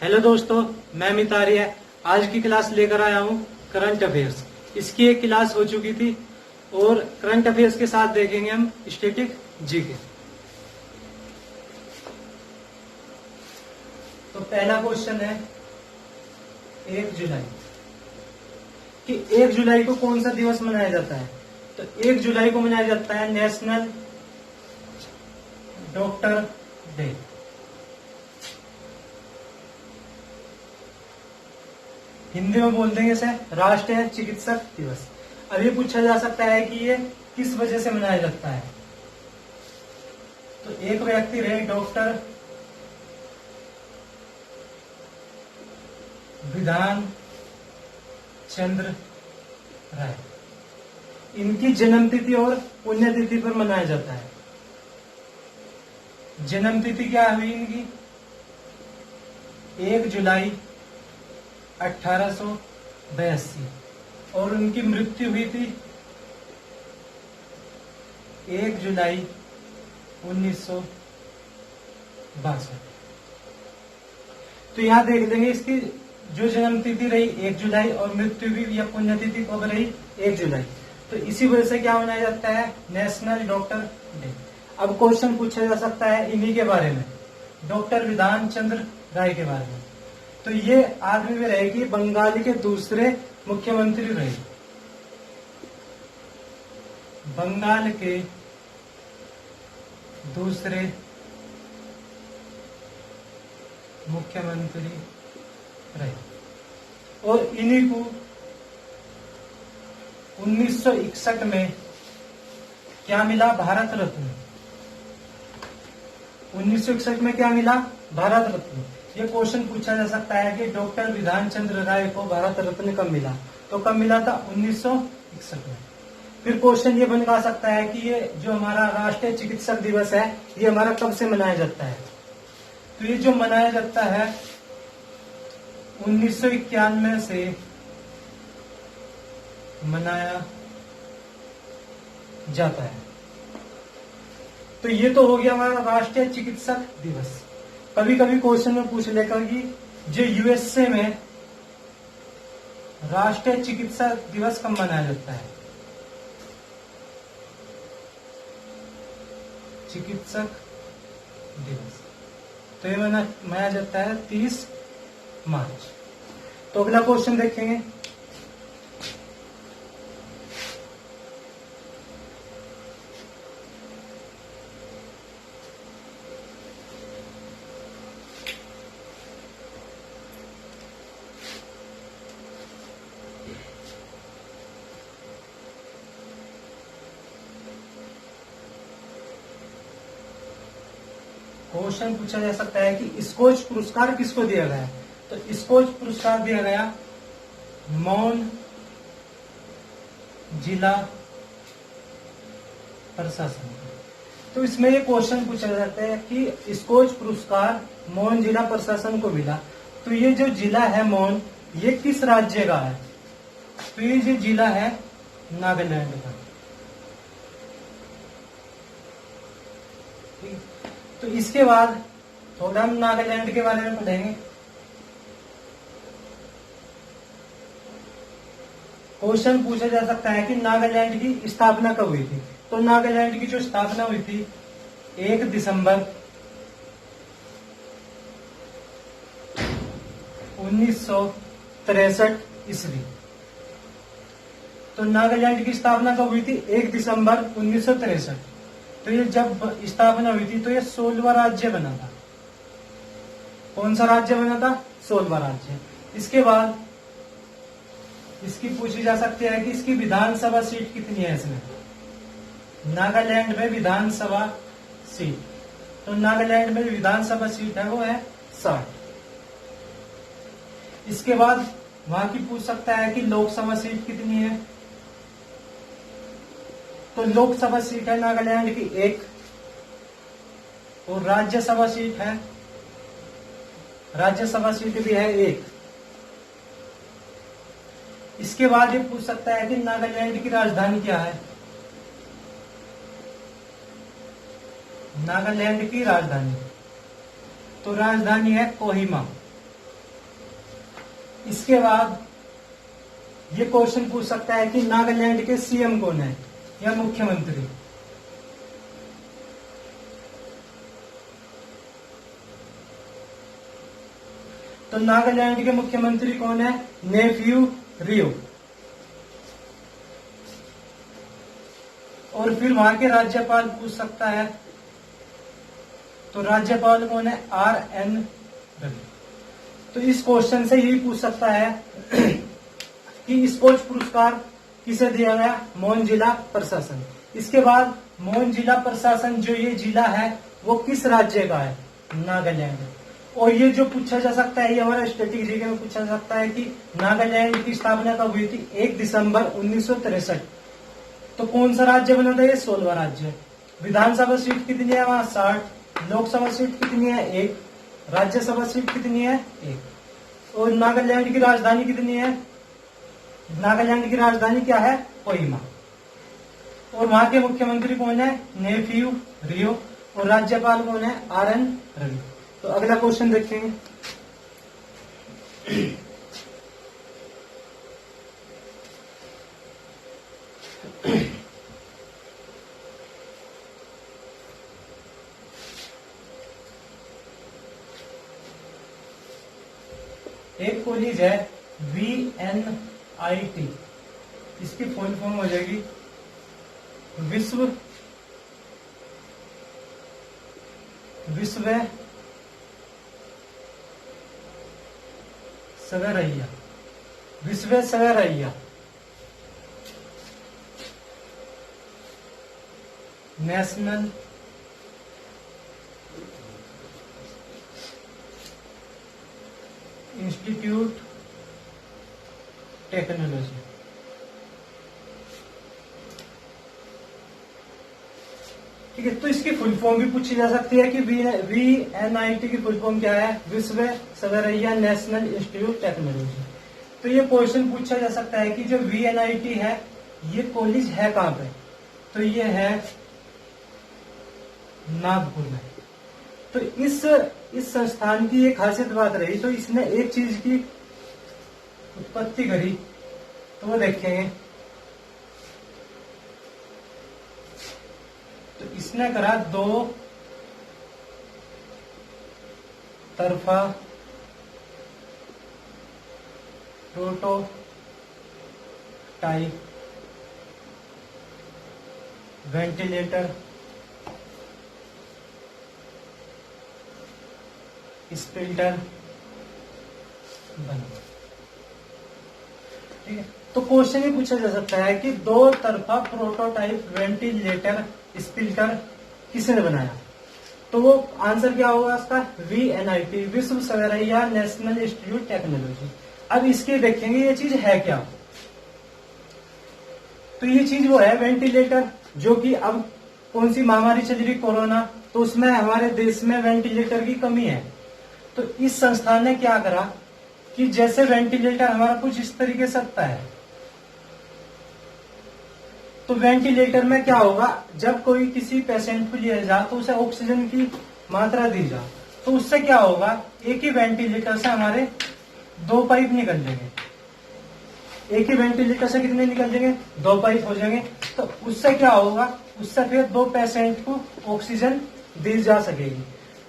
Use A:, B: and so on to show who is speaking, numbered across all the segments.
A: Hello दोस्तों, मैं मितारिया आज की क्लास लेकर आया हूँ करंट अफेयर्स। इसकी एक क्लास हो चुकी थी और करंट अफेयर्स के साथ देखेंगे हम स्टैटिक जीके। तो पहला क्वेश्चन है 1 जुलाई कि 1 जुलाई को कौन सा दिवस मनाया जाता है। तो 1 जुलाई को मनाया जाता है नेशनल डॉक्टर डे। हिंदी में बोल देंगे इसे राष्ट्रीय चिकित्सक दिवस। अब ये पूछा जा सकता है कि ये किस वजह से मनाया जाता है। तो एक व्यक्ति रहे डॉक्टर विधान चंद्र राय, इनकी जन्मतिथि और पुण्यतिथि पर मनाया जाता है। जन्मतिथि क्या हुई इनकी 1 जुलाई 1882 और उनकी मृत्यु हुई थी 1 जुलाई 1962। तो यहां देख लेंगे इसकी जो जन्मतिथि रही 1 जुलाई और मृत्यु भी या पुण्यतिथि कब रही 1 जुलाई। तो इसी वजह से क्या मनाया जाता है नेशनल डॉक्टर डे। अब क्वेश्चन पूछा जा सकता है इन्हीं के बारे में, डॉक्टर विधान चंद्र राय के बारे में। तो ये आदमी में रहे कि बंगाल के दूसरे मुख्यमंत्री रहे, बंगाल के दूसरे मुख्यमंत्री रहे और इन्हीं को 1961 में क्या मिला भारत रत्न। 1961 में क्या मिला भारत रत्न। ये क्वेश्चन पूछा जा सकता है कि डॉक्टर विधान चंद्र राय को भारत रत्न कब मिला। तो कब मिला था 1961 में। फिर क्वेश्चन ये बन सकता है कि ये जो हमारा राष्ट्रीय चिकित्सक दिवस है ये हमारा कब से मनाया जाता है। तो ये जो मनाया जाता है 1991 से मनाया जाता है। तो ये तो हो गया हमारा राष्ट्रीय चिकित्सक दिवस। कभी कभी क्वेश्चन में पूछ लेकर कि जो यूएसए में राष्ट्रीय चिकित्सक दिवस कब मनाया जाता है। चिकित्सक दिवस तो ये मनाया जाता है 30 मार्च। तो अगला क्वेश्चन देखेंगे। क्वेश्चन पूछा जा सकता है कि स्कोच पुरस्कार किसको दिया गया। तो स्कोच पुरस्कार दिया गया मौन जिला प्रशासन को। तो इसमें ये क्वेश्चन पूछा जाता है कि स्कोच पुरस्कार मौन जिला प्रशासन को मिला। तो ये जो जिला है मौन ये किस राज्य का है। तो ये जो जिला है नागालैंड का। तो इसके बाद थोड़ा हम नागालैंड के बारे में पढ़ेंगे। क्वेश्चन पूछा जा सकता है कि नागालैंड की स्थापना कब हुई थी। तो नागालैंड की जो स्थापना हुई थी 1 दिसंबर 1963 ईस्वी। तो नागालैंड की स्थापना कब हुई थी 1 दिसंबर 1963। तो ये जब स्थापना हुई थी तो ये 16वां राज्य बना था। कौन सा राज्य बना था 16वां राज्य। इसके बाद इसकी पूछी जा सकती है कि इसकी विधानसभा सीट कितनी है। इसमें नागालैंड में विधानसभा सीट, तो नागालैंड में विधानसभा सीट है वो है 60। इसके बाद वहां की पूछ सकता है कि लोकसभा सीट कितनी है। तो लोकसभा सीट है नागालैंड की 1 और राज्यसभा सीट भी है 1। इसके बाद ये पूछ सकता है कि नागालैंड की राजधानी क्या है। नागालैंड की राजधानी तो राजधानी है कोहिमा। इसके बाद ये क्वेश्चन पूछ सकता है कि नागालैंड के सीएम कौन है या मुख्यमंत्री। तो नागालैंड के मुख्यमंत्री कौन है? नेफ्यू रियो। और फिर वहां के राज्यपाल पूछ सकता है, तो राज्यपाल कौन है? RN रवि। तो इस क्वेश्चन से यही पूछ सकता है कि स्पोर्ट्स पुरस्कार किसे दिया गया? मोन जिला प्रशासन। इसके बाद मोन जिला प्रशासन जो ये जिला है वो किस राज्य का है? नागालैंड। और ये जो पूछा जा सकता है, ये हमारा स्टैटिक जीके में पूछा जा सकता है कि नागालैंड की स्थापना कब हुई थी? 1 दिसंबर 1963। तो कौन सा राज्य बना था? ये 16वां राज्य। विधानसभा सीट कितनी है वहां? 60। लोकसभा सीट कितनी है? 1। राज्यसभा सीट कितनी है? 1। और नागालैंड की राजधानी कितनी है? नागालैंड की राजधानी क्या है? कोहिमा। और वहां के मुख्यमंत्री कौन है? नेफ्यू रियो। और राज्यपाल कौन है? RN रवि। तो अगला क्वेश्चन देखेंगे। एक कॉलेज है VNIT, इसकी फुल फॉर्म हो जाएगी विश्वेश्वरैया नेशनल इंस्टीट्यूट टेक्नोलॉजी। ठीक है, तो इसकी फुल फॉर्म भी पूछी जा सकती है कि VNIT की फुल फॉर्म क्या है? Visvesvaraya national institute technology. तो ये क्वेश्चन पूछा जा सकता है कि जो VNIT है ये कॉलेज है कहां पे? तो ये है नागपुर में। तो इस संस्थान की एक खासियत बात रही, तो इसने एक चीज की उत्पत्ति करी, तो वो देखेंगे। तो इसने करा 2 तरफा प्रोटोटाइप वेंटिलेटर स्पिल्टर बना। ठीक है, तो क्वेश्चन ये पूछा जा सकता है कि 2 तरफा प्रोटोटाइप वेंटिलेटर स्पिल्टर किसने बनाया? तो वो आंसर क्या होगा इसका? VNIT Visvesvaraya national institute technology. अब इसके देखेंगे ये चीज है क्या। तो ये चीज वो है वेंटिलेटर, जो कि अब कौन सी महामारी चल रही? कोरोना। तो उसमें हमारे देश में वेंटिलेटर की कमी है। तो इस संस्थान ने क्या करा कि जैसे वेंटिलेटर हमारा कुछ इस तरीके से सकता है, तो वेंटिलेटर में क्या होगा, जब कोई किसी पेशेंट को लिया जा तो उसे ऑक्सीजन की मात्रा दी जा, तो उससे क्या होगा, एक ही वेंटिलेटर से हमारे 2 पाइप निकल जाएंगे। एक ही वेंटिलेटर से कितने निकल जाएंगे? 2 पाइप हो जाएंगे। तो उससे क्या होगा, उससे फिर 2 पेशेंट को ऑक्सीजन दी जा सकेगी।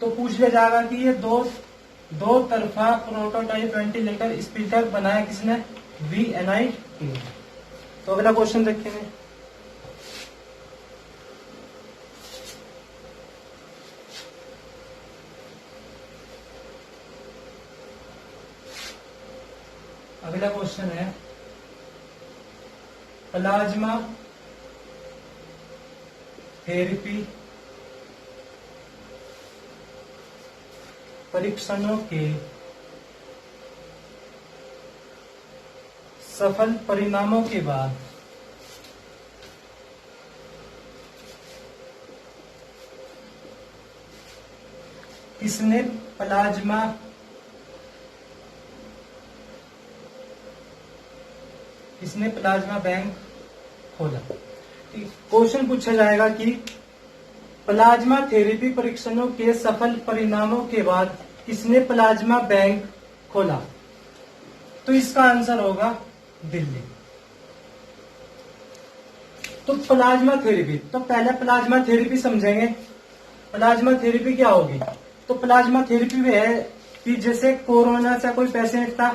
A: तो पूछ लिया जाएगा कि ये दो तरफा प्रोटोटाइप वेंटिलेटर स्पिल्टर बनाया किसने? VNIT। तो अगला क्वेश्चन देखेंगे। अगला क्वेश्चन है प्लाज्मा थेरेपी परीक्षणों के सफल परिणामों के बाद किसने प्लाज्मा बैंक खोला? क्वेश्चन पूछा जाएगा कि प्लाज्मा थेरेपी परीक्षणों के सफल परिणामों के बाद किसने प्लाज्मा बैंक खोला? तो इसका आंसर होगा दिल्ली। तो प्लाज्मा थेरेपी, तो पहले प्लाज्मा थेरेपी समझेंगे। प्लाज्मा थेरेपी क्या होगी? तो प्लाज्मा थेरेपी में है कि जैसे कोरोना से कोई पेशेंट था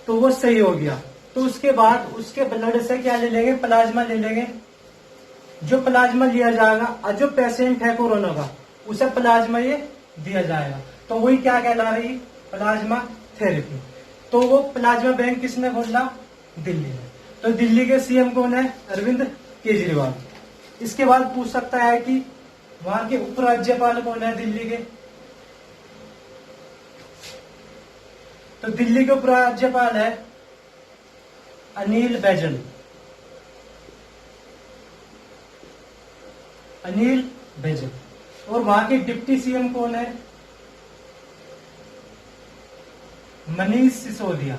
A: तो वो सही हो गया, तो उसके बाद उसके ब्लड से क्या ले लेंगे? प्लाज्मा ले लेंगे। जो प्लाज्मा लिया जाएगा और जो पेशेंट है कोरोना का उसे प्लाज्मा ये दिया जाएगा, तो वही क्या कहला रही? Plasma therapy. तो वो प्लाज्मा बैंक किसने खोला? दिल्ली में। तो दिल्ली के सीएम कौन है? अरविंद केजरीवाल। इसके बाद पूछ सकता है कि वहां के उपराज्यपाल कौन है दिल्ली के? तो दिल्ली के उपराज्यपाल है अनिल बैजल। अनिल बैजल। और वहां के डिप्टी सीएम कौन है? मनीष सिसोदिया।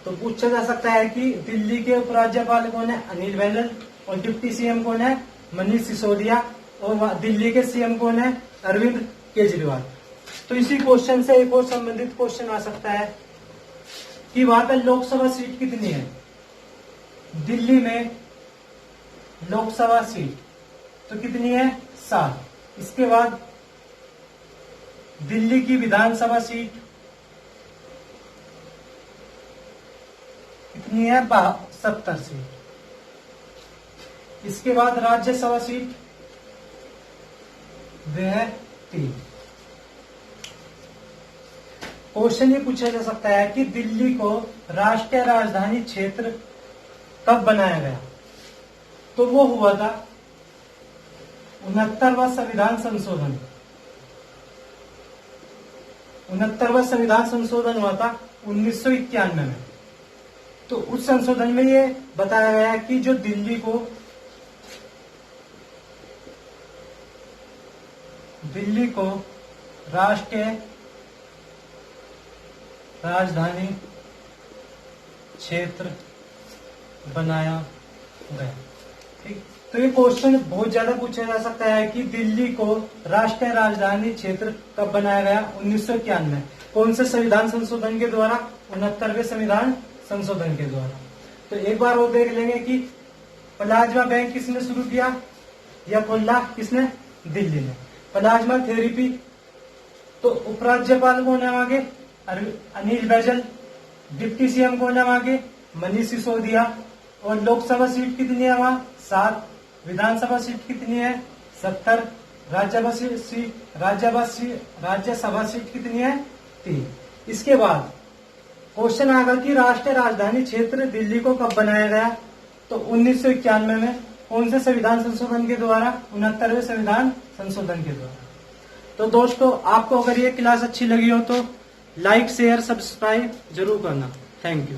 A: तो पूछा जा सकता है कि दिल्ली के उपराज्यपाल कौन है? अनिल बैजल। और डिप्टी सीएम कौन है? मनीष सिसोदिया। और दिल्ली के सीएम कौन है? अरविंद केजरीवाल। तो इसी क्वेश्चन से एक और संबंधित क्वेश्चन आ सकता है कि वहां पर लोकसभा सीट कितनी है? दिल्ली में लोकसभा सीट तो कितनी है? 7। इसके बाद दिल्ली की विधानसभा सीट कितनी है? 70 सीट। इसके बाद राज्यसभा सीट वे है 3। क्वेश्चन ये पूछा जा सकता है कि दिल्ली को राष्ट्रीय राजधानी क्षेत्र कब बनाया गया? तो वो हुआ था 69वां संविधान संशोधन। 69वां संविधान संशोधन हुआ था 1991 में। तो उस संशोधन में ये बताया गया है कि जो दिल्ली को राष्ट्रीय राजधानी क्षेत्र बनाया गया। ठीक, तो ये क्वेश्चन बहुत ज्यादा पूछा जा सकता है कि दिल्ली को राष्ट्रीय राजधानी क्षेत्र कब बनाया गया? 1991 में। कौन से संविधान संशोधन के द्वारा? 69वें संविधान संशोधन के द्वारा। तो एक बार और देख लेंगे कि प्लाज्मा बैंक किसने शुरू किया या खोला? किसने? दिल्ली ने। प्लाज्मा थेरेपी तो उपराज्यपाल कौन है वहां के? अनिल बैजल। डिप्टी सीएम कौन है वहां के? मनीष सिसोदिया। और लोकसभा सीट कितनी है वहां? 7। विधानसभा सीट कितनी है? 70। राज्यसभा सीट कितनी है? 3। इसके बाद क्वेश्चन आएगा कि राष्ट्रीय राजधानी क्षेत्र दिल्ली को कब बनाया गया? तो 1991 में। कौन से संविधान संशोधन के द्वारा? 69वें संविधान संशोधन के द्वारा। तो दोस्तों, आपको अगर ये क्लास अच्छी लगी हो तो लाइक शेयर सब्सक्राइब जरूर करना। Thank you.